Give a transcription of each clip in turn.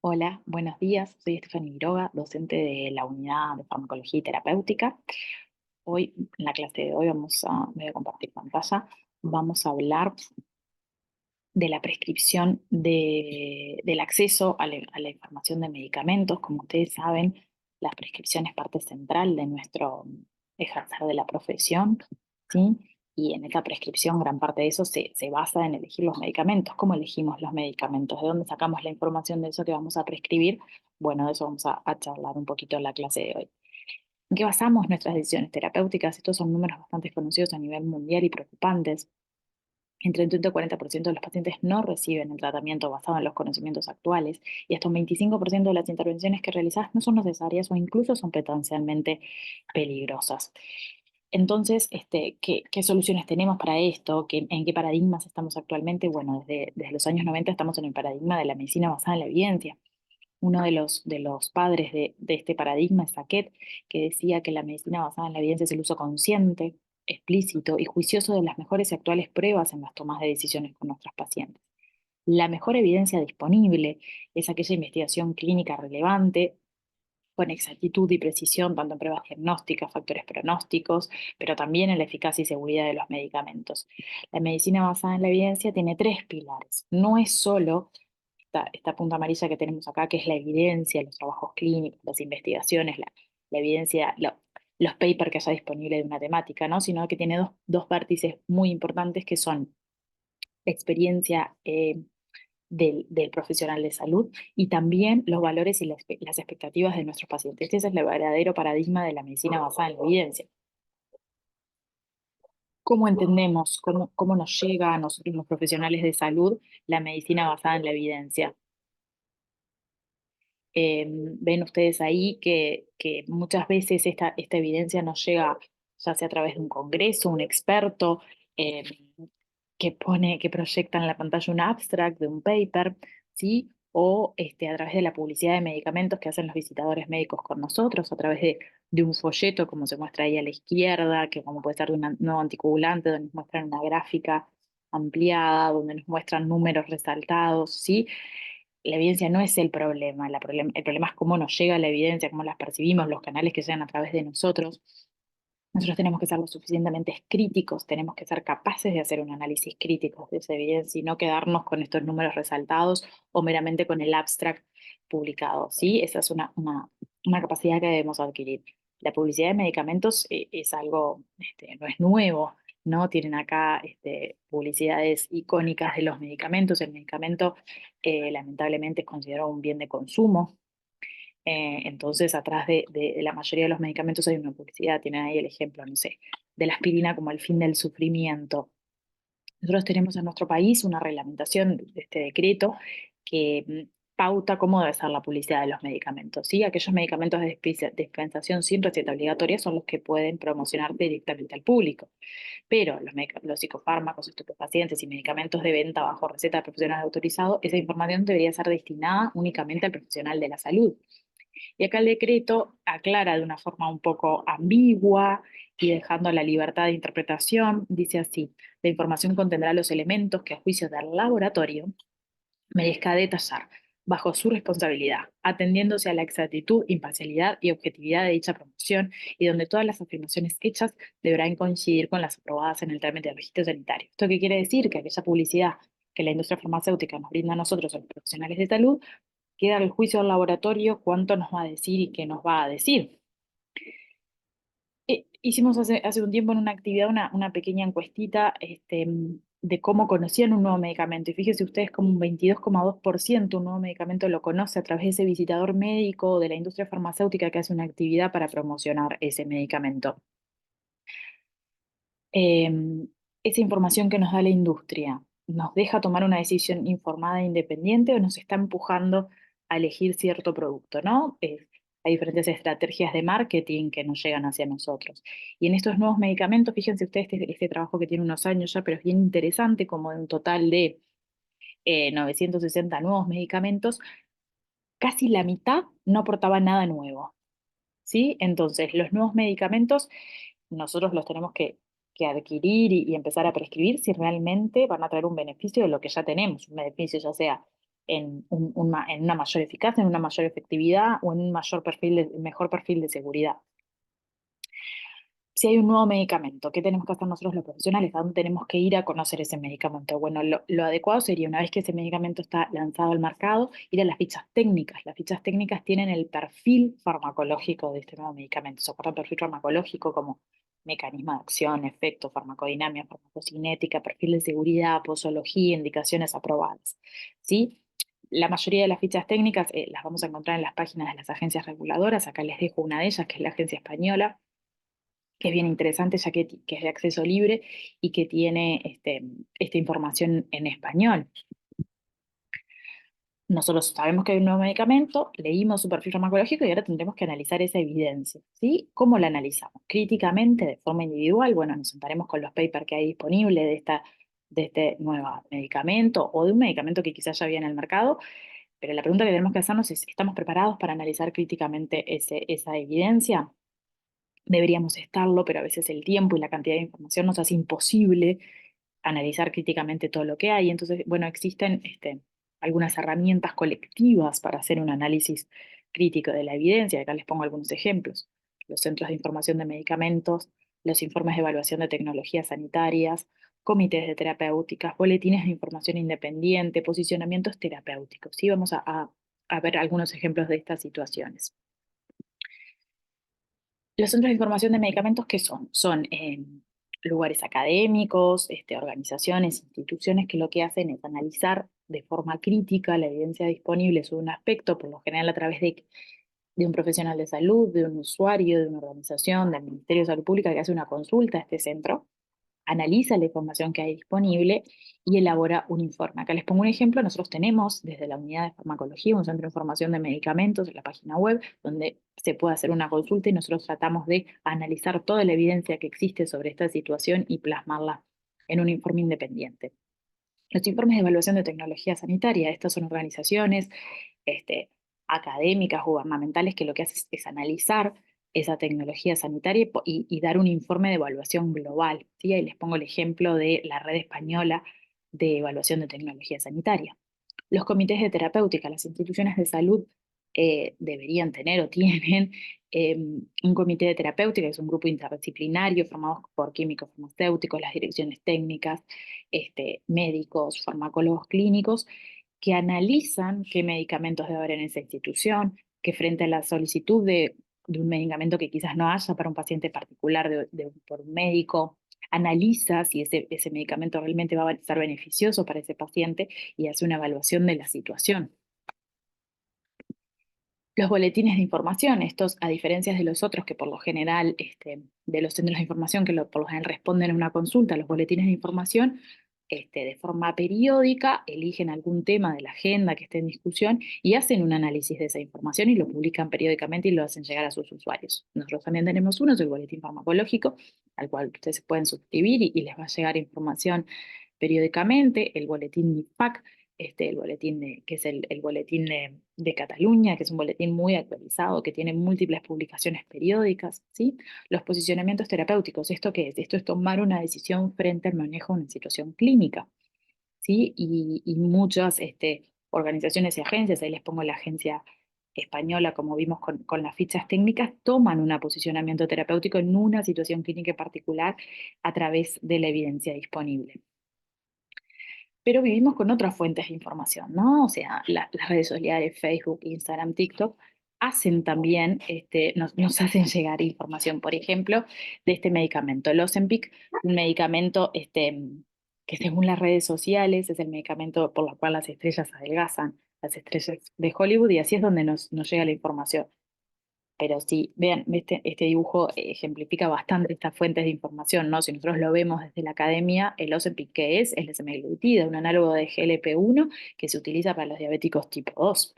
Hola, buenos días. Soy Estefany Quiroga, docente de la unidad de farmacología y terapéutica. Hoy, en la clase de hoy, voy a compartir pantalla. Vamos a hablar de la prescripción del acceso a la información de medicamentos. Como ustedes saben, la prescripción es parte central de nuestro ejercer de la profesión, ¿sí? Y en esta prescripción, gran parte de eso se basa en elegir los medicamentos. ¿Cómo elegimos los medicamentos? ¿De dónde sacamos la información de eso que vamos a prescribir? Bueno, de eso vamos a charlar un poquito en la clase de hoy. ¿En qué basamos nuestras decisiones terapéuticas? Estos son números bastante conocidos a nivel mundial y preocupantes. Entre un 30 y 40% de los pacientes no reciben el tratamiento basado en los conocimientos actuales y hasta un 25% de las intervenciones que realizas no son necesarias o incluso son potencialmente peligrosas. Entonces, ¿qué soluciones tenemos para esto? ¿En qué paradigmas estamos actualmente? Bueno, desde los años 90 estamos en el paradigma de la medicina basada en la evidencia. Uno de los padres de este paradigma es Saquet, que decía que la medicina basada en la evidencia es el uso consciente, explícito y juicioso de las mejores y actuales pruebas en las tomas de decisiones con nuestros pacientes. La mejor evidencia disponible es aquella investigación clínica relevante, con exactitud y precisión, tanto en pruebas diagnósticas, factores pronósticos, pero también en la eficacia y seguridad de los medicamentos. La medicina basada en la evidencia tiene tres pilares. No es solo esta punta amarilla que tenemos acá, que es la evidencia, los trabajos clínicos, las investigaciones, la evidencia, los papers que haya disponible de una temática, ¿no? Sino que tiene dos vértices muy importantes que son la experiencia del profesional de salud y también los valores y las expectativas de nuestros pacientes. Este es el verdadero paradigma de la medicina basada en la evidencia. ¿Cómo entendemos, cómo nos llega a nosotros los profesionales de salud la medicina basada en la evidencia? Ven ustedes ahí que muchas veces esta evidencia nos llega ya sea a través de un congreso, un experto, eh, que proyecta en la pantalla un abstract de un paper, ¿sí? O a través de la publicidad de medicamentos que hacen los visitadores médicos con nosotros, a través de un folleto, como se muestra ahí a la izquierda, que como puede ser de un nuevo anticoagulante, donde nos muestran una gráfica ampliada, donde nos muestran números resaltados, ¿sí? La evidencia no es el problema es cómo nos llega la evidencia, cómo las percibimos, los canales que llegan a través de nosotros. Nosotros tenemos que ser lo suficientemente críticos, tenemos que ser capaces de hacer un análisis crítico de esa evidencia y no quedarnos con estos números resaltados o meramente con el abstract publicado, ¿sí? Esa es una capacidad que debemos adquirir. La publicidad de medicamentos es algo, no es nuevo, ¿no? Tienen acá publicidades icónicas de los medicamentos. El medicamento lamentablemente es considerado un bien de consumo, entonces, atrás de la mayoría de los medicamentos hay una publicidad. Tienen ahí el ejemplo, no sé, de la aspirina como el fin del sufrimiento. Nosotros tenemos en nuestro país una reglamentación de este decreto que pauta cómo debe ser la publicidad de los medicamentos, ¿sí? Aquellos medicamentos de dispensación sin receta obligatoria son los que pueden promocionar directamente al público, pero los psicofármacos, estupefacientes y medicamentos de venta bajo receta de profesional autorizado, esa información debería ser destinada únicamente al profesional de la salud. Y acá el decreto aclara de una forma un poco ambigua y dejando la libertad de interpretación, dice así: la información contendrá los elementos que a juicio del laboratorio merezca detallar, bajo su responsabilidad, atendiéndose a la exactitud, imparcialidad y objetividad de dicha promoción, y donde todas las afirmaciones hechas deberán coincidir con las aprobadas en el trámite del registro sanitario. ¿Esto qué quiere decir? Que aquella publicidad que la industria farmacéutica nos brinda a nosotros, a los profesionales de salud, queda al juicio del laboratorio cuánto nos va a decir y qué nos va a decir. Hicimos hace un tiempo en una actividad una pequeña encuestita de cómo conocían un nuevo medicamento. Y fíjense ustedes como un 22,2% un nuevo medicamento lo conoce a través de ese visitador médico de la industria farmacéutica que hace una actividad para promocionar ese medicamento. Esa información que nos da la industria, ¿nos deja tomar una decisión informada e independiente o nos está empujando a elegir cierto producto, ¿no? Hay diferentes estrategias de marketing que nos llegan hacia nosotros. Y en estos nuevos medicamentos, fíjense ustedes este trabajo que tiene unos años ya, pero es bien interesante, como de un total de 960 nuevos medicamentos, casi la mitad no aportaba nada nuevo, ¿sí? Entonces, los nuevos medicamentos nosotros los tenemos que adquirir y empezar a prescribir si realmente van a traer un beneficio de lo que ya tenemos, un beneficio ya sea en una mayor eficacia, en una mayor efectividad o en un mejor perfil de seguridad. Si hay un nuevo medicamento, ¿qué tenemos que hacer nosotros los profesionales? ¿A dónde tenemos que ir a conocer ese medicamento? Bueno, lo adecuado sería, una vez que ese medicamento está lanzado al mercado, ir a las fichas técnicas. Las fichas técnicas tienen el perfil farmacológico de este nuevo medicamento. Soportan perfil farmacológico como mecanismo de acción, efecto, farmacodinámica, farmacocinética, perfil de seguridad, posología, indicaciones aprobadas. ¿Sí? La mayoría de las fichas técnicas las vamos a encontrar en las páginas de las agencias reguladoras. Acá les dejo una de ellas, que es la Agencia Española, que es bien interesante ya que es de acceso libre y que tiene esta información en español. Nosotros sabemos que hay un nuevo medicamento, leímos su perfil farmacológico y ahora tendremos que analizar esa evidencia, ¿sí? ¿Cómo la analizamos? Críticamente, de forma individual. Bueno, nos sentaremos con los papers que hay disponibles de este nuevo medicamento o de un medicamento que quizás ya había en el mercado, pero la pregunta que tenemos que hacernos es, ¿estamos preparados para analizar críticamente esa evidencia? Deberíamos estarlo, pero a veces el tiempo y la cantidad de información nos hace imposible analizar críticamente todo lo que hay. Entonces, bueno, existen algunas herramientas colectivas para hacer un análisis crítico de la evidencia. Acá les pongo algunos ejemplos. Los centros de información de medicamentos, los informes de evaluación de tecnologías sanitarias, comités de terapéuticas, boletines de información independiente, posicionamientos terapéuticos. Sí, vamos a ver algunos ejemplos de estas situaciones. Los centros de información de medicamentos, ¿qué son? Son lugares académicos, organizaciones, instituciones que lo que hacen es analizar de forma crítica la evidencia disponible sobre un aspecto, por lo general a través de un profesional de salud, de un usuario, de una organización, del Ministerio de Salud Pública que hace una consulta a este centro, analiza la información que hay disponible y elabora un informe. Acá les pongo un ejemplo. Nosotros tenemos desde la unidad de farmacología un centro de información de medicamentos en la página web donde se puede hacer una consulta y nosotros tratamos de analizar toda la evidencia que existe sobre esta situación y plasmarla en un informe independiente. Los informes de evaluación de tecnología sanitaria, estas son organizaciones este, académicas, gubernamentales, que lo que hacen es analizar esa tecnología sanitaria y dar un informe de evaluación global. ¿Sí? Ahí les pongo el ejemplo de la red española de evaluación de tecnología sanitaria. Los comités de terapéutica, las instituciones de salud deberían tener o tienen un comité de terapéutica, que es un grupo interdisciplinario formado por químicos farmacéuticos, las direcciones técnicas, médicos, farmacólogos clínicos, que analizan qué medicamentos debe haber en esa institución, que frente a la solicitud de un medicamento que quizás no haya para un paciente particular por un médico, analiza si ese medicamento realmente va a ser beneficioso para ese paciente y hace una evaluación de la situación. Los boletines de información, estos, a diferencia de los otros que por lo general, de los centros de información que por lo general responden a una consulta, los boletines de información, de forma periódica, eligen algún tema de la agenda que esté en discusión y hacen un análisis de esa información y lo publican periódicamente y lo hacen llegar a sus usuarios. Nosotros también tenemos uno, es el boletín farmacológico, al cual ustedes se pueden suscribir y les va a llegar información periódicamente, el boletín NIPAC, el boletín que es el boletín de Cataluña, que es un boletín muy actualizado, que tiene múltiples publicaciones periódicas, ¿sí? Los posicionamientos terapéuticos, ¿esto qué es? Esto es tomar una decisión frente al manejo de una situación clínica, ¿sí? Y muchas organizaciones y agencias, ahí les pongo la agencia española, como vimos con las fichas técnicas, toman un posicionamiento terapéutico en una situación clínica particular a través de la evidencia disponible, pero vivimos con otras fuentes de información, ¿no? O sea, las redes sociales, Facebook, Instagram, TikTok, hacen también, nos hacen llegar información, por ejemplo, de este medicamento, el Ozempic, un medicamento que según las redes sociales es el medicamento por el cual las estrellas adelgazan, las estrellas de Hollywood, y así es donde nos llega la información. Pero sí, vean, este dibujo ejemplifica bastante estas fuentes de información, ¿no? Si nosotros lo vemos desde la academia, el Ozempic, ¿qué es? Es la semaglutida, un análogo de GLP-1 que se utiliza para los diabéticos tipo 2.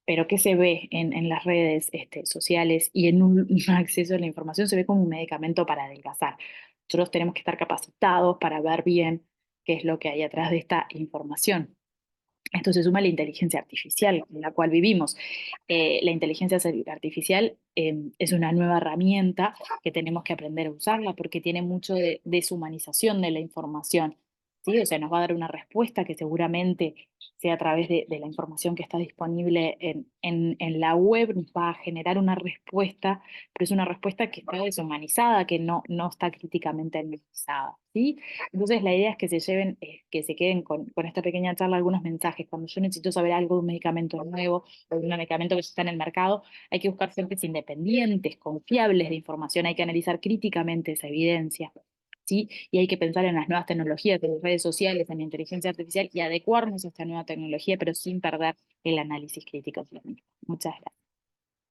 Pero ¿qué se ve en las redes sociales y en un acceso a la información? Se ve como un medicamento para adelgazar. Nosotros tenemos que estar capacitados para ver bien qué es lo que hay atrás de esta información. Esto se suma a la inteligencia artificial en la cual vivimos. La inteligencia artificial es una nueva herramienta que tenemos que aprender a usarla porque tiene mucho de deshumanización de la información. ¿sí? O sea, nos va a dar una respuesta que seguramente sea a través de la información que está disponible en la web, nos va a generar una respuesta, pero es una respuesta que está deshumanizada, que no está críticamente analizada, ¿sí? Entonces la idea es que se lleven, que se queden con esta pequeña charla algunos mensajes. Cuando yo necesito saber algo de un medicamento nuevo o de un medicamento que ya está en el mercado, hay que buscar fuentes independientes, confiables de información, hay que analizar críticamente esa evidencia. ¿Sí? Y hay que pensar en las nuevas tecnologías, en las redes sociales, en la inteligencia artificial y adecuarnos a esta nueva tecnología, pero sin perder el análisis crítico. Muchas gracias.